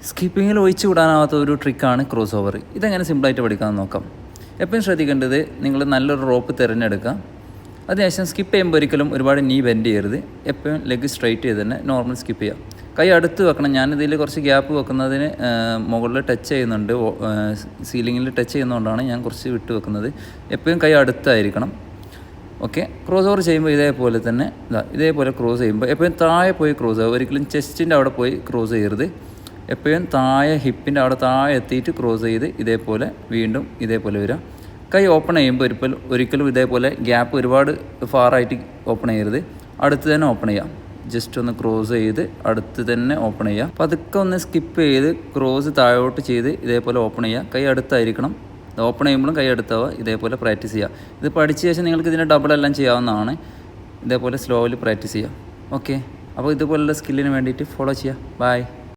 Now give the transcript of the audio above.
സ്കിപ്പിങ്ങിൽ ഒഴിച്ചു വിടാനാവാത്ത ഒരു ട്രിക്കാണ് ക്രോസ് ഓവർ. ഇതെങ്ങനെ സിമ്പിളായിട്ട് പഠിക്കാമെന്ന് നോക്കാം. എപ്പോഴും ശ്രദ്ധിക്കേണ്ടത്, നിങ്ങൾ നല്ലൊരു റോപ്പ് തിരഞ്ഞെടുക്കുക. അതിനുശേഷം സ്കിപ്പ് ചെയ്യുമ്പോൾ ഒരിക്കലും ഒരുപാട് നീ ബെൻഡ് ചെയ്യരുത്. എപ്പോഴും ലെഗ് സ്ട്രൈറ്റ് ചെയ്ത് തന്നെ നോർമൽ സ്കിപ്പ് ചെയ്യുക. കൈ അടുത്ത് വെക്കണം. ഞാനിതിൽ കുറച്ച് ഗ്യാപ്പ് വെക്കുന്നതിന് മുകളിൽ ടച്ച് ചെയ്യുന്നുണ്ട്, സീലിങ്ങിൽ ടച്ച് ചെയ്യുന്നതുകൊണ്ടാണ് ഞാൻ കുറച്ച് വിട്ട് വെക്കുന്നത്. എപ്പോഴും കൈ അടുത്തായിരിക്കണം. ഓക്കെ. ക്രോസ് ഓവർ ചെയ്യുമ്പോൾ ഇതേപോലെ തന്നെ ഇതേപോലെ ക്രോസ് ചെയ്യുമ്പോൾ എപ്പോഴും താഴെ പോയി ക്രോസ് ചെയ്യുക. ഒരിക്കലും ചെസ്റ്റിൻ്റെ അവിടെ പോയി ക്രോസ് ചെയ്യരുത്. എപ്പോഴും താഴെ ഹിപ്പിൻ്റെ അവിടെ താഴെ എത്തിയിട്ട് ക്രോസ് ചെയ്ത് ഇതേപോലെ വീണ്ടും ഇതേപോലെ വരിക. കൈ ഓപ്പൺ ചെയ്യുമ്പോൾ ഒരിക്കലും ഇതേപോലെ ഗ്യാപ്പ് ഒരുപാട് ഫാറായിട്ട് ഓപ്പൺ ചെയ്യരുത്. അടുത്ത് തന്നെ ഓപ്പൺ ചെയ്യാം. ജസ്റ്റ് ഒന്ന് ക്രോസ് ചെയ്ത് അടുത്ത് തന്നെ ഓപ്പൺ ചെയ്യുക. പതുക്കെ ഒന്ന് സ്കിപ്പ് ചെയ്ത് ക്രോസ് താഴോട്ട് ചെയ്ത് ഇതേപോലെ ഓപ്പൺ ചെയ്യുക. കൈ അടുത്തായിരിക്കണം. ഓപ്പൺ ചെയ്യുമ്പോഴും കൈ അടുത്താവുക. ഇതേപോലെ പ്രാക്ടീസ് ചെയ്യുക. ഇത് പഠിച്ച ശേഷം നിങ്ങൾക്ക് ഇതിൻ്റെ ഡബിൾ എല്ലാം ചെയ്യാവുന്നതാണ്. ഇതേപോലെ സ്ലോലി പ്രാക്ടീസ് ചെയ്യുക. ഓക്കെ. അപ്പോൾ ഇതുപോലുള്ള സ്കില്ലിന് വേണ്ടിയിട്ട് ഫോളോ ചെയ്യുക. ബൈ.